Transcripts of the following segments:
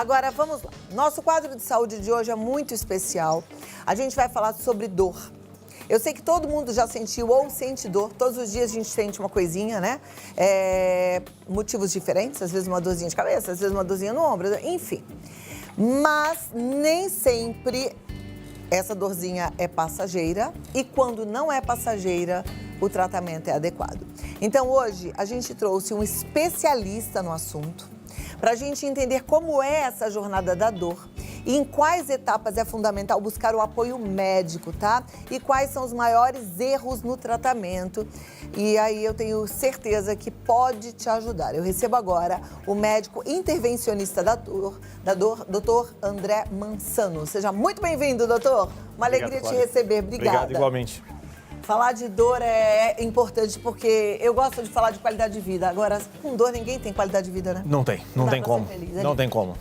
Agora, vamos lá. Nosso quadro de saúde de hoje é muito especial. A gente vai falar sobre dor. Eu sei que todo mundo já sentiu ou sente dor. Todos os dias a gente sente uma coisinha, né? Motivos diferentes. Às vezes uma dorzinha de cabeça, às vezes uma dorzinha no ombro, enfim. Mas nem sempre essa dorzinha é passageira. E quando não é passageira, o tratamento é adequado. Então, hoje, a gente trouxe um especialista no assunto para a gente entender como é essa jornada da dor e em quais etapas é fundamental buscar o apoio médico, tá? E quais são os maiores erros no tratamento. E aí eu tenho certeza que pode te ajudar. Eu recebo agora o médico intervencionista da dor, doutor André Mansano. Seja muito bem-vindo, doutor. Uma alegria te receber. Obrigada. Obrigado, igualmente. Falar de dor é importante porque eu gosto de falar de qualidade de vida. Agora, com dor ninguém tem qualidade de vida, né? Não tem como. Não tem como.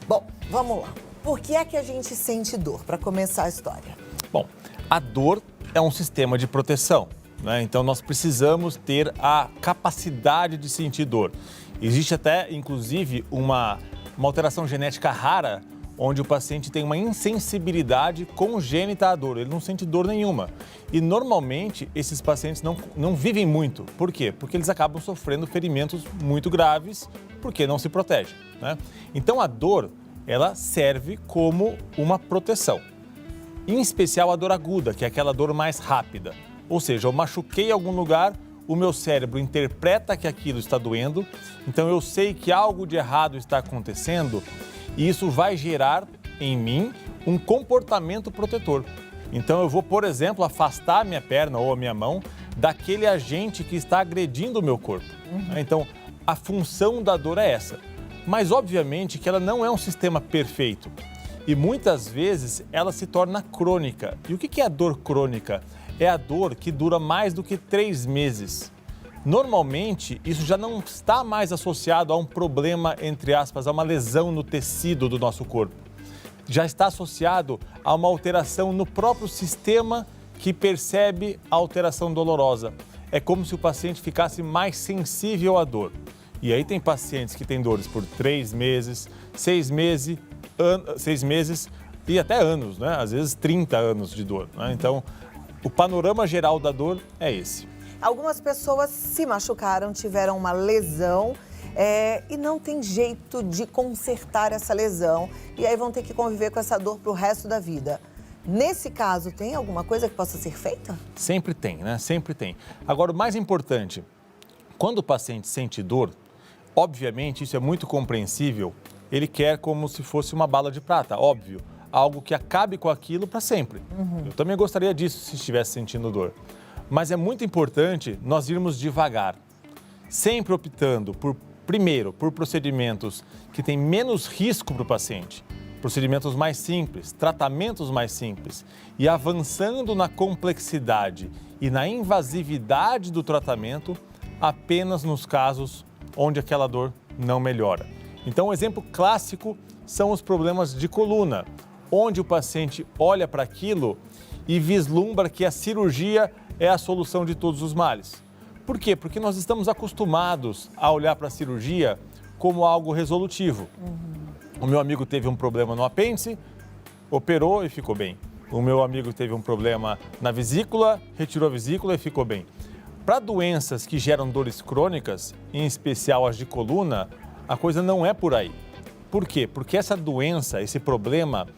Bom, vamos lá. Por que é que a gente sente dor, para começar a história? Bom, a dor é um sistema de proteção, né? Então, nós precisamos ter a capacidade de sentir dor. Existe até, inclusive, uma alteração genética rara, onde o paciente tem uma insensibilidade congênita à dor, ele não sente dor nenhuma. E normalmente esses pacientes não vivem muito. Por quê? Porque eles acabam sofrendo ferimentos muito graves porque não se protegem, né? Então a dor, ela serve como uma proteção. Em especial a dor aguda, que é aquela dor mais rápida. Ou seja, eu machuquei algum lugar, o meu cérebro interpreta que aquilo está doendo, então eu sei que algo de errado está acontecendo. E isso vai gerar em mim um comportamento protetor. Então eu vou, por exemplo, afastar a minha perna ou a minha mão daquele agente que está agredindo o meu corpo. Então a função da dor é essa. Mas obviamente que ela não é um sistema perfeito. E muitas vezes ela se torna crônica. E o que é a dor crônica? É a dor que dura mais do que 3 meses. Normalmente, isso já não está mais associado a um problema, entre aspas, a uma lesão no tecido do nosso corpo. Já está associado a uma alteração no próprio sistema que percebe a alteração dolorosa. É como se o paciente ficasse mais sensível à dor. E aí tem pacientes que têm dores por 3 meses, 6 meses e até anos, né? Às vezes 30 anos de dor, né? Então, o panorama geral da dor é esse. Algumas pessoas se machucaram, tiveram uma lesão e não tem jeito de consertar essa lesão. E aí vão ter que conviver com essa dor para o resto da vida. Nesse caso, tem alguma coisa que possa ser feita? Sempre tem, né? Sempre tem. Agora, o mais importante, quando o paciente sente dor, obviamente isso é muito compreensível, ele quer como se fosse uma bala de prata, óbvio. Algo que acabe com aquilo para sempre. Eu também gostaria disso se estivesse sentindo dor. Mas é muito importante nós irmos devagar, sempre optando primeiro por procedimentos que têm menos risco para o paciente, procedimentos mais simples, tratamentos mais simples e avançando na complexidade e na invasividade do tratamento apenas nos casos onde aquela dor não melhora. Então, um exemplo clássico são os problemas de coluna, onde o paciente olha para aquilo e vislumbra que a cirurgia é a solução de todos os males. Por quê? Porque nós estamos acostumados a olhar para a cirurgia como algo resolutivo. O meu amigo teve um problema no apêndice, operou e ficou bem. O meu amigo teve um problema na vesícula, retirou a vesícula e ficou bem. Para doenças que geram dores crônicas, em especial as de coluna, a coisa não é por aí. Por quê? Porque essa doença, esse problema,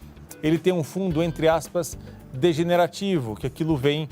ele tem um fundo, entre aspas, degenerativo, que aquilo vem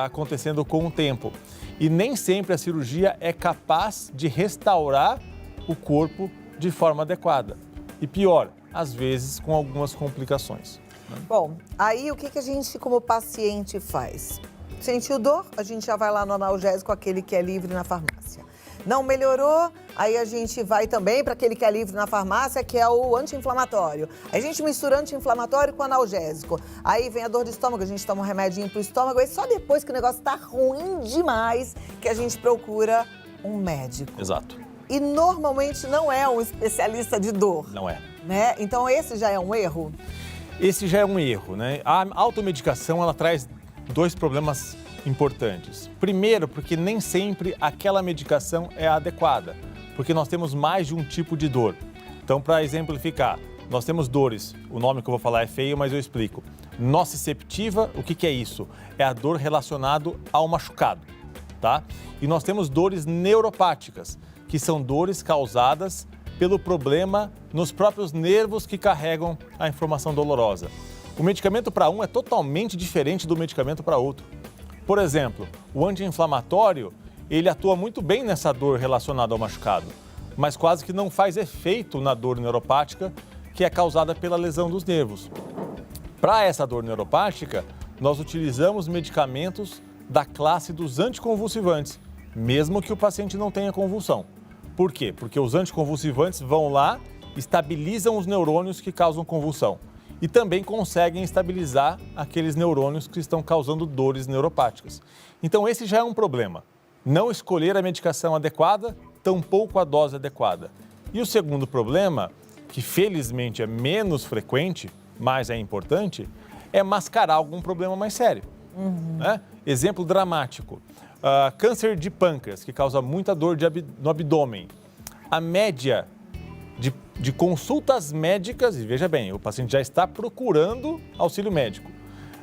acontecendo com o tempo. E nem sempre a cirurgia é capaz de restaurar o corpo de forma adequada. E pior, às vezes com algumas complicações. Bom, aí o que a gente como paciente faz? Sentiu dor? A gente já vai lá no analgésico, aquele que é livre na farmácia. Não melhorou? Aí a gente vai também para aquele que é livre na farmácia, que é o anti-inflamatório. A gente mistura anti-inflamatório com analgésico. Aí vem a dor de estômago, a gente toma um remedinho pro estômago. E só depois que o negócio tá ruim demais que a gente procura um médico. Exato. E normalmente não é um especialista de dor. Não é. Né? Então esse já é um erro? Esse já é um erro, né? A automedicação, ela traz 2 problemas importantes. Primeiro, porque nem sempre aquela medicação é adequada, porque nós temos mais de um tipo de dor. Então, para exemplificar, nós temos dores, o nome que eu vou falar é feio, mas eu explico. Nociceptiva, o que é isso? É a dor relacionada ao machucado, tá? E nós temos dores neuropáticas, que são dores causadas pelo problema nos próprios nervos que carregam a informação dolorosa. O medicamento para um é totalmente diferente do medicamento para outro. Por exemplo, o anti-inflamatório, ele atua muito bem nessa dor relacionada ao machucado, mas quase que não faz efeito na dor neuropática que é causada pela lesão dos nervos. Para essa dor neuropática, nós utilizamos medicamentos da classe dos anticonvulsivantes, mesmo que o paciente não tenha convulsão. Por quê? Porque os anticonvulsivantes vão lá, estabilizam os neurônios que causam convulsão e também conseguem estabilizar aqueles neurônios que estão causando dores neuropáticas. Então esse já é um problema. Não escolher a medicação adequada, tampouco a dose adequada. E o segundo problema, que felizmente é menos frequente, mas é importante, é mascarar algum problema mais sério. Né? Exemplo dramático, câncer de pâncreas, que causa muita dor no abdômen. A média de consultas médicas, e veja bem, o paciente já está procurando auxílio médico.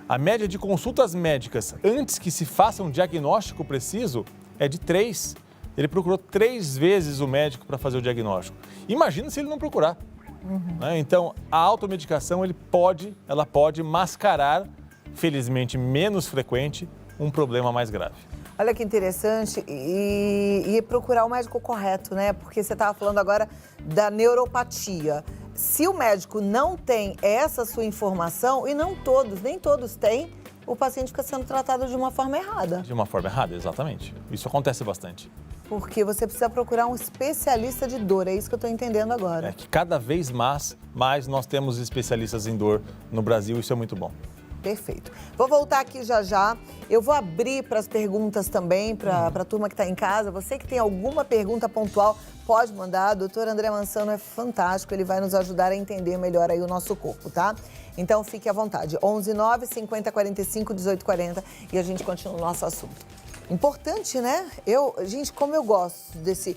A média de consultas médicas antes que se faça um diagnóstico preciso é de 3. Ele procurou 3 vezes o médico para fazer o diagnóstico. Imagina se ele não procurar. Né? Então, a automedicação ela pode mascarar, felizmente menos frequente, um problema mais grave. Olha que interessante, e procurar o médico correto, né? Porque você estava falando agora da neuropatia. Se o médico não tem essa sua informação, e nem todos têm, o paciente fica sendo tratado de uma forma errada. De uma forma errada, exatamente. Isso acontece bastante. Porque você precisa procurar um especialista de dor, é isso que eu estou entendendo agora. É que cada vez mais nós temos especialistas em dor no Brasil, isso é muito bom. Perfeito. Vou voltar aqui já. Eu vou abrir para as perguntas também, para a turma que está em casa. Você que tem alguma pergunta pontual, pode mandar. O doutor André Mansano é fantástico, ele vai nos ajudar a entender melhor aí o nosso corpo, tá? Então fique à vontade. 11 9 50 45 18 40 e a gente continua o nosso assunto. Importante, né? Gente, como eu gosto desse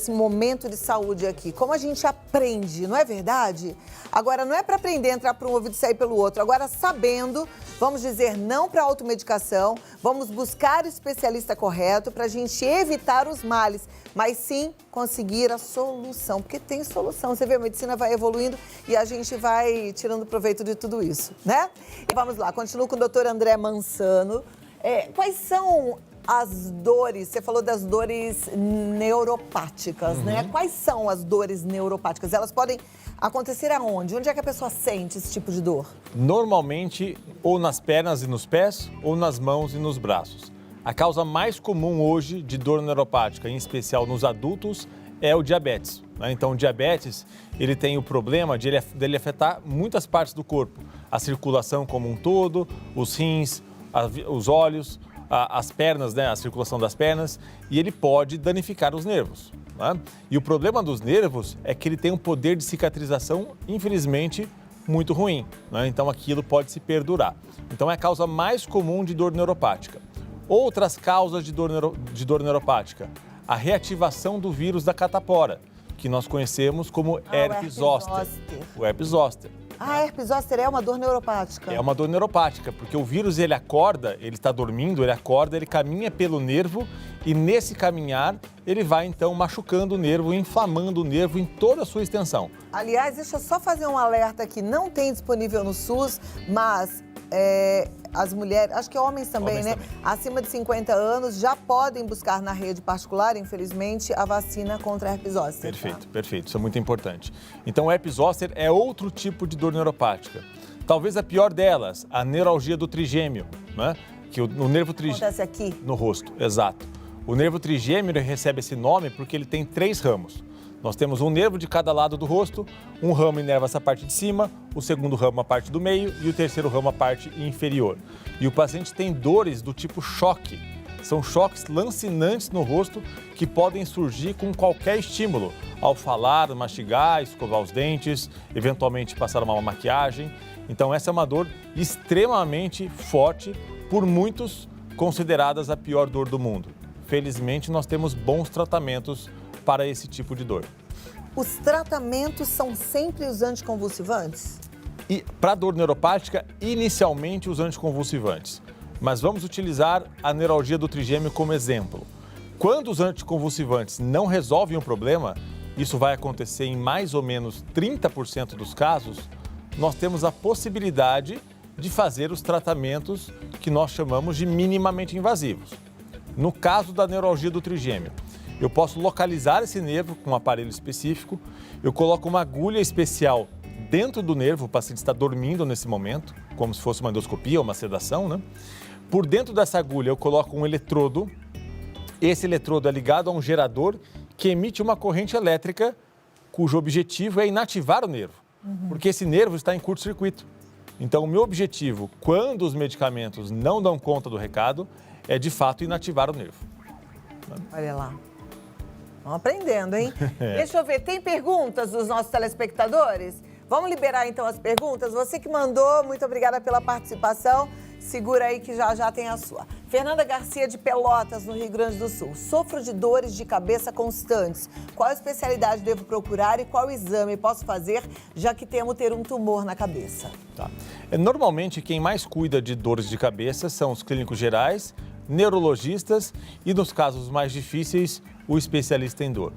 momento de saúde aqui. Como a gente aprende, não é verdade? Agora, não é para aprender, entrar por um ouvido e sair pelo outro. Agora, sabendo, vamos dizer não para automedicação, vamos buscar o especialista correto para a gente evitar os males, mas sim conseguir a solução, porque tem solução. Você vê, a medicina vai evoluindo e a gente vai tirando proveito de tudo isso, né? E vamos lá, continuo com o doutor André Mansano. Quais são as dores, você falou das dores neuropáticas, né? Quais são as dores neuropáticas? Elas podem acontecer aonde? Onde é que a pessoa sente esse tipo de dor? Normalmente, ou nas pernas e nos pés, ou nas mãos e nos braços. A causa mais comum hoje de dor neuropática, em especial nos adultos, é o diabetes. Né? Então, o diabetes, ele tem o problema de ele afetar muitas partes do corpo. A circulação como um todo, os rins, os olhos, as pernas, né, a circulação das pernas, e ele pode danificar os nervos. Né? E o problema dos nervos é que ele tem um poder de cicatrização, infelizmente, muito ruim. Né? Então, aquilo pode se perdurar. Então, é a causa mais comum de dor neuropática. Outras causas de dor neuropática. A reativação do vírus da catapora, que nós conhecemos como herpes zoster. O herpes zoster. A herpes zoster é uma dor neuropática? É uma dor neuropática, porque o vírus, ele acorda, ele está dormindo, ele acorda, ele caminha pelo nervo e nesse caminhar ele vai então machucando o nervo, inflamando o nervo em toda a sua extensão. Aliás, deixa eu só fazer um alerta aqui, não tem disponível no SUS, mas as mulheres, acho que homens também, né? Acima de 50 anos já podem buscar na rede particular, infelizmente, a vacina contra a herpes zoster. Perfeito, tá? Perfeito. Isso é muito importante. Então, o herpes zoster é outro tipo de dor neuropática. Talvez a pior delas, a neuralgia do trigêmeo, né? Que o nervo trigêmeo... Acontece aqui? No rosto, exato. O nervo trigêmeo recebe esse nome porque ele tem 3 ramos. Nós temos um nervo de cada lado do rosto, um ramo inerva essa parte de cima, o segundo ramo a parte do meio e o terceiro ramo a parte inferior. E o paciente tem dores do tipo choque. São choques lancinantes no rosto que podem surgir com qualquer estímulo, ao falar, mastigar, escovar os dentes, eventualmente passar uma maquiagem. Então essa é uma dor extremamente forte, por muitos consideradas a pior dor do mundo. Felizmente nós temos bons tratamentos para esse tipo de dor. Os tratamentos são sempre os anticonvulsivantes? E para dor neuropática, inicialmente os anticonvulsivantes. Mas vamos utilizar a neuralgia do trigêmeo como exemplo. Quando os anticonvulsivantes não resolvem o problema, isso vai acontecer em mais ou menos 30% dos casos, nós temos a possibilidade de fazer os tratamentos que nós chamamos de minimamente invasivos. No caso da neuralgia do trigêmeo, eu posso localizar esse nervo com um aparelho específico, eu coloco uma agulha especial dentro do nervo, o paciente está dormindo nesse momento, como se fosse uma endoscopia ou uma sedação, né? Por dentro dessa agulha eu coloco um eletrodo, esse eletrodo é ligado a um gerador que emite uma corrente elétrica cujo objetivo é inativar o nervo, porque esse nervo está em curto-circuito. Então, o meu objetivo, quando os medicamentos não dão conta do recado, é de fato inativar o nervo. Olha lá. Vamos aprendendo, hein? Deixa eu ver, tem perguntas dos nossos telespectadores? Vamos liberar então as perguntas? Você que mandou, muito obrigada pela participação. Segura aí que já tem a sua. Fernanda Garcia de Pelotas, no Rio Grande do Sul. Sofro de dores de cabeça constantes. Qual especialidade devo procurar e qual exame posso fazer, já que temo ter um tumor na cabeça? Tá. Normalmente, quem mais cuida de dores de cabeça são os clínicos gerais, neurologistas e, nos casos mais difíceis, o especialista em dor.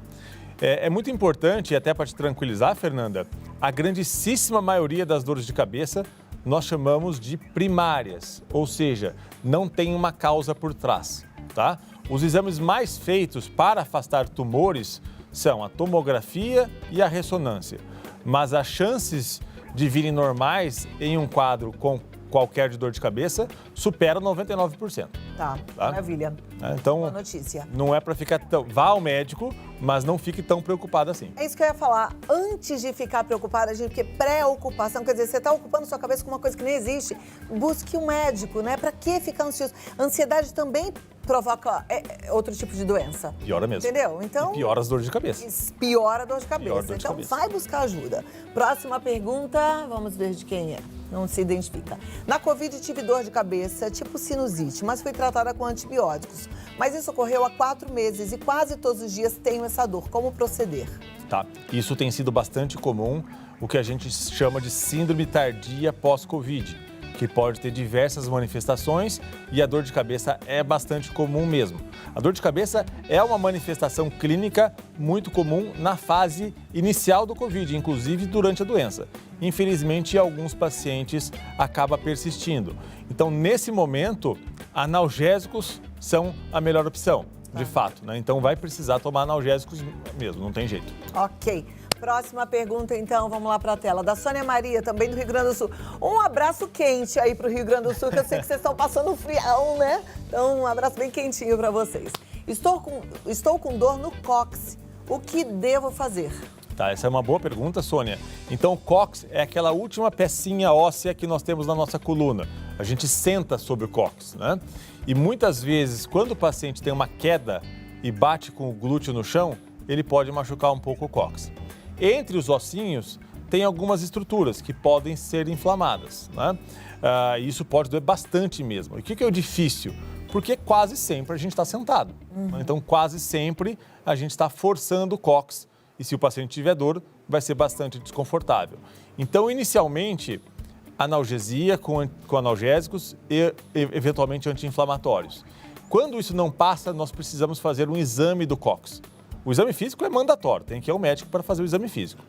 É muito importante, e até para te tranquilizar, Fernanda, a grandíssima maioria das dores de cabeça nós chamamos de primárias, ou seja, não tem uma causa por trás, tá? Os exames mais feitos para afastar tumores são a tomografia e a ressonância, mas as chances de virem normais em um quadro com qualquer de dor de cabeça superam 99%. Tá? Maravilha. Então, boa notícia. Não é para ficar tão... Vá ao médico, mas não fique tão preocupado assim. É isso que eu ia falar. Antes de ficar preocupada, gente, porque preocupação, quer dizer, você está ocupando sua cabeça com uma coisa que nem existe, busque um médico, né? Para que ficar ansioso? Ansiedade também provoca outro tipo de doença. Piora mesmo. Entendeu? Então, e piora as dores de cabeça. Piora a dor de cabeça. Dor de então, cabeça. vai buscar ajuda. Próxima pergunta, vamos ver de quem é. Não se identifica. Na Covid tive dor de cabeça, tipo sinusite, mas fui tratada com antibióticos. Mas isso ocorreu há 4 meses e quase todos os dias tenho essa dor. Como proceder? Tá. Isso tem sido bastante comum, o que a gente chama de síndrome tardia pós-Covid, que pode ter diversas manifestações e a dor de cabeça é bastante comum mesmo. A dor de cabeça é uma manifestação clínica muito comum na fase inicial do Covid, inclusive durante a doença. Infelizmente, alguns pacientes acaba persistindo. Então, nesse momento, analgésicos são a melhor opção, de fato, né? Então, vai precisar tomar analgésicos mesmo, não tem jeito. Ok. Próxima pergunta, então, vamos lá para a tela. Da Sônia Maria, também do Rio Grande do Sul. Um abraço quente aí para o Rio Grande do Sul, que eu sei que vocês estão passando frião, né? Então, um abraço bem quentinho para vocês. Estou com dor no cóccix. O que devo fazer? Tá, essa é uma boa pergunta, Sônia. Então, o cóccix é aquela última pecinha óssea que nós temos na nossa coluna. A gente senta sobre o cóccix, né? E muitas vezes, quando o paciente tem uma queda e bate com o glúteo no chão, ele pode machucar um pouco o cóccix. Entre os ossinhos, tem algumas estruturas que podem ser inflamadas, né? Isso pode doer bastante mesmo. E o que é o difícil? Porque quase sempre a gente está sentado. Né? Então, quase sempre a gente está forçando o cóccix. E se o paciente tiver dor, vai ser bastante desconfortável. Então, inicialmente, analgesia com analgésicos e, eventualmente, anti-inflamatórios. Quando isso não passa, nós precisamos fazer um exame do cóccix. O exame físico é mandatório, tem que ir ao médico para fazer o exame físico.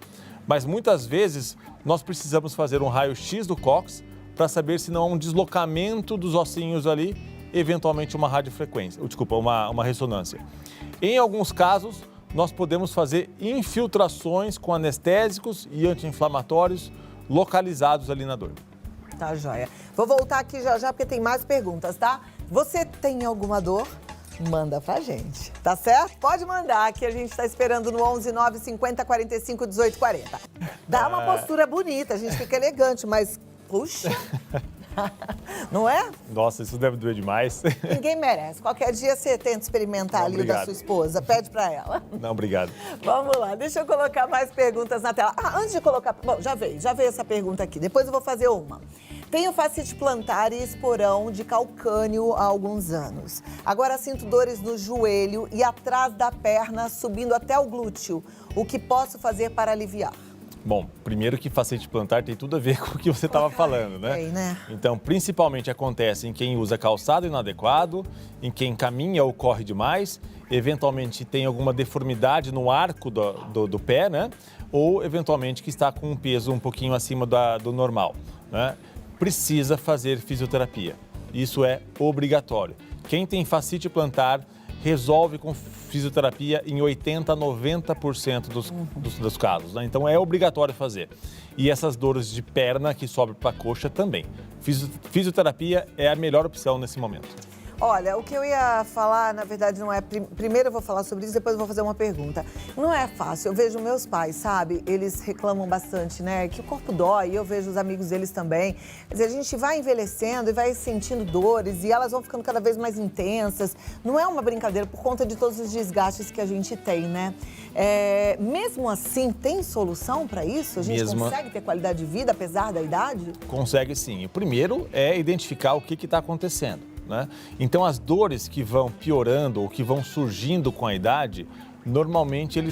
Mas muitas vezes nós precisamos fazer um raio-x do cóccix para saber se não há um deslocamento dos ossinhos ali, eventualmente uma radiofrequência, uma ressonância. Em alguns casos, nós podemos fazer infiltrações com anestésicos e anti-inflamatórios localizados ali na dor. Tá, joia. Vou voltar aqui já porque tem mais perguntas, tá? Você tem alguma dor? Manda pra gente, tá certo? Pode mandar, que a gente tá esperando no 11 9 50 45 18 40. Dá uma postura bonita, a gente fica elegante, mas puxa, não é? Nossa, isso deve doer demais. Ninguém merece. Qualquer dia você tenta experimentar ali o da sua esposa, pede pra ela. Não, obrigado. Vamos lá, deixa eu colocar mais perguntas na tela. Antes de colocar... Bom, já veio essa pergunta aqui, depois eu vou fazer uma. Tenho fascite plantar e esporão de calcânio há alguns anos. Agora sinto dores no joelho e atrás da perna, subindo até o glúteo. O que posso fazer para aliviar? Bom, primeiro que fascite plantar tem tudo a ver com o que você estava falando, né? Tem, né? Então, principalmente acontece em quem usa calçado inadequado, em quem caminha ou corre demais, eventualmente tem alguma deformidade no arco do pé, né? Ou eventualmente que está com um peso um pouquinho acima do normal, né? Precisa fazer fisioterapia. Isso é obrigatório. Quem tem fascite plantar resolve com fisioterapia em 80% a 90% dos casos, né? Então é obrigatório fazer. E essas dores de perna que sobem para a coxa também. Fisioterapia é a melhor opção nesse momento. Olha, o que eu ia falar, na verdade, não é... Primeiro eu vou falar sobre isso, depois eu vou fazer uma pergunta. Não é fácil. Eu vejo meus pais, sabe? Eles reclamam bastante, né? Que o corpo dói, e eu vejo os amigos deles também. Quer dizer, a gente vai envelhecendo e vai sentindo dores, e elas vão ficando cada vez mais intensas. Não é uma brincadeira por conta de todos os desgastes que a gente tem, né? Mesmo assim, tem solução para isso? A gente consegue ter qualidade de vida, apesar da idade? Consegue sim. O primeiro é identificar o que está acontecendo, né? Então, as dores que vão piorando ou que vão surgindo com a idade, normalmente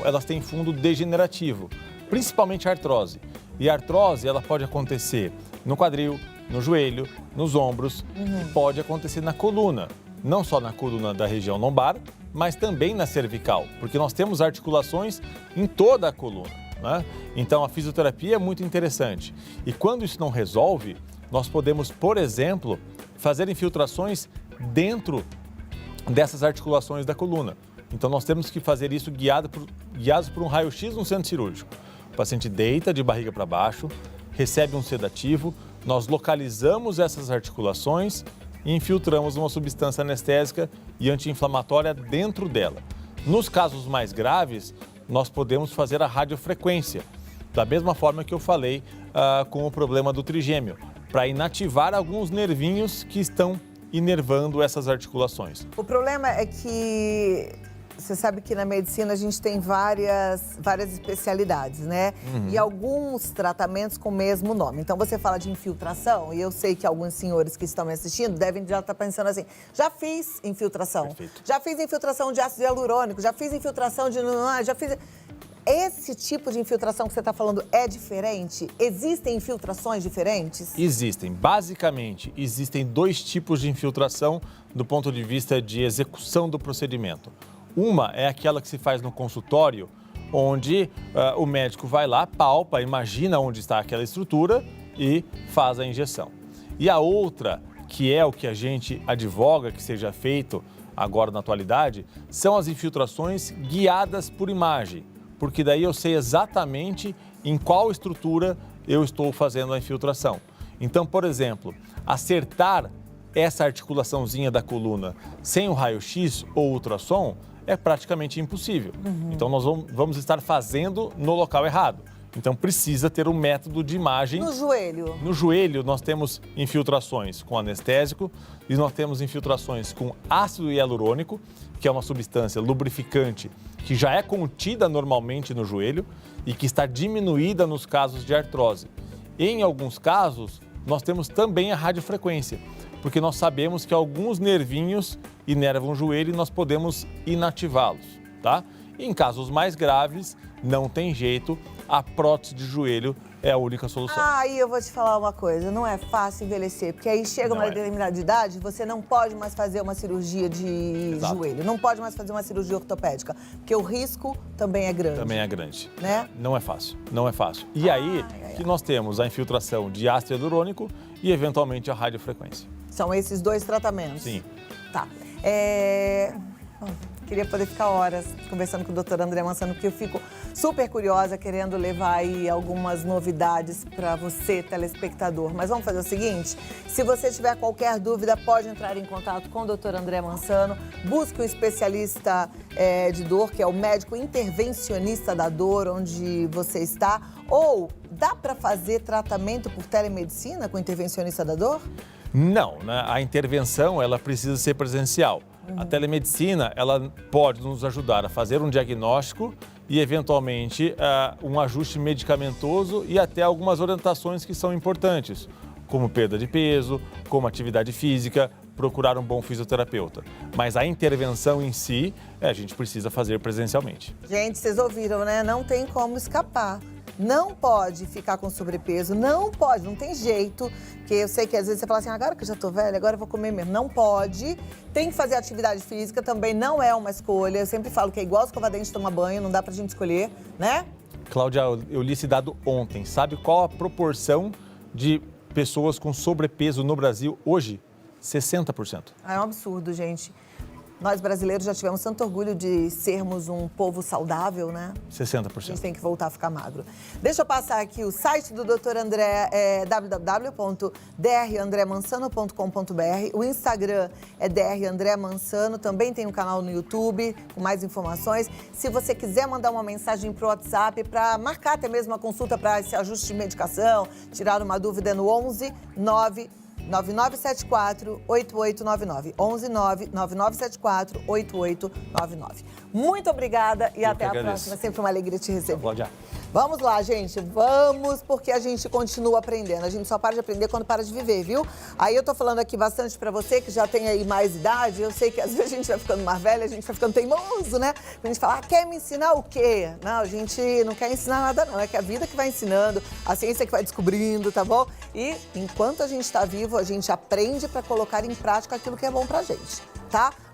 elas têm fundo degenerativo, principalmente a artrose. E a artrose, ela pode acontecer no quadril, no joelho, nos ombros, e pode acontecer na coluna. Não só na coluna da região lombar, mas também na cervical, porque nós temos articulações em toda a coluna, né? Então, a fisioterapia é muito interessante. E quando isso não resolve, nós podemos, por exemplo, fazer infiltrações dentro dessas articulações da coluna. Então, nós temos que fazer isso guiados por um raio-x no centro cirúrgico. O paciente deita de barriga para baixo, recebe um sedativo, nós localizamos essas articulações e infiltramos uma substância anestésica e anti-inflamatória dentro dela. Nos casos mais graves, nós podemos fazer a radiofrequência, da mesma forma que eu falei com o problema do trigêmeo, para inativar alguns nervinhos que estão inervando essas articulações. O problema é que você sabe que na medicina a gente tem várias especialidades, né? E alguns tratamentos com o mesmo nome. Então você fala de infiltração e eu sei que alguns senhores que estão me assistindo devem já estar pensando assim, já fiz infiltração, Perfeito. Já fiz infiltração de ácido hialurônico, já fiz infiltração de... já fiz... Esse tipo de infiltração que você está falando é diferente? Existem infiltrações diferentes? Existem. Basicamente, existem dois tipos de infiltração do ponto de vista de execução do procedimento. Uma é aquela que se faz no consultório, onde o médico vai lá, palpa, imagina onde está aquela estrutura e faz a injeção. E a outra, que é o que a gente advoga que seja feito agora na atualidade, são as infiltrações guiadas por imagem. Porque daí eu sei exatamente em qual estrutura eu estou fazendo a infiltração. Então, por exemplo, acertar essa articulaçãozinha da coluna sem o raio-x ou ultrassom é praticamente impossível. Então, nós vamos estar fazendo no local errado. Então, precisa ter um método de imagem. No joelho? No joelho, nós temos infiltrações com anestésico e nós temos infiltrações com ácido hialurônico, que é uma substância lubrificante que já é contida normalmente no joelho e que está diminuída nos casos de artrose. Em alguns casos, nós temos também a radiofrequência, porque nós sabemos que alguns nervinhos inervam o joelho e nós podemos inativá-los, tá? E em casos mais graves, não tem jeito, a prótese de joelho é a única solução. Aí eu vou te falar uma coisa, não é fácil envelhecer, porque aí chega uma determinada idade, você não pode mais fazer uma cirurgia de joelho, não pode mais fazer uma cirurgia ortopédica, porque o risco também é grande. Também é grande. Né? Não é fácil, não é fácil. E aí que nós temos a infiltração de ácido hialurônico e eventualmente a radiofrequência. São esses dois tratamentos? Sim. Tá. Bom, queria poder ficar horas conversando com o doutor André Mansano, porque eu fico super curiosa, querendo levar aí algumas novidades para você, telespectador. Mas vamos fazer o seguinte, se você tiver qualquer dúvida, pode entrar em contato com o doutor André Mansano, busque um especialista de dor, que é o médico intervencionista da dor, onde você está, ou dá para fazer tratamento por telemedicina com intervencionista da dor? Não, né? A intervenção ela precisa ser presencial. A telemedicina ela pode nos ajudar a fazer um diagnóstico e, eventualmente, um ajuste medicamentoso e até algumas orientações que são importantes, como perda de peso, como atividade física, procurar um bom fisioterapeuta. Mas a intervenção em si, a gente precisa fazer presencialmente. Gente, vocês ouviram, né? Não tem como escapar. Não pode ficar com sobrepeso, não pode, não tem jeito. Que eu sei que às vezes você fala assim, agora que eu já tô velha, agora eu vou comer mesmo. Não pode. Tem que fazer atividade física, também não é uma escolha. Eu sempre falo que é igual escovar dente e tomar banho, não dá pra gente escolher, né? Cláudia, eu li esse dado ontem. Sabe qual a proporção de pessoas com sobrepeso no Brasil hoje? 60%. É um absurdo, gente. Nós brasileiros já tivemos tanto orgulho de sermos um povo saudável, né? 60%. A gente tem que voltar a ficar magro. Deixa eu passar aqui o site do Dr. André, é www.drandremansano.com.br. O Instagram é drandremansano, também tem um canal no YouTube com mais informações. Se você quiser mandar uma mensagem pro WhatsApp para marcar até mesmo uma consulta para esse ajuste de medicação, tirar uma dúvida no 11 9 9974-8899. 11-9-9974-8899. Muito obrigada e até a próxima. É sempre uma alegria te receber. Cláudia. Vamos lá, gente. Vamos, porque a gente continua aprendendo. A gente só para de aprender quando para de viver, viu? Aí eu tô falando aqui bastante pra você que já tem aí mais idade. Eu sei que às vezes a gente vai ficando mais velha, a gente vai ficando teimoso, né? A gente fala, quer me ensinar o quê? Não, a gente não quer ensinar nada, não. É que a vida que vai ensinando, a ciência que vai descobrindo, tá bom? E enquanto a gente tá vivo, a gente aprende pra colocar em prática aquilo que é bom pra gente, tá?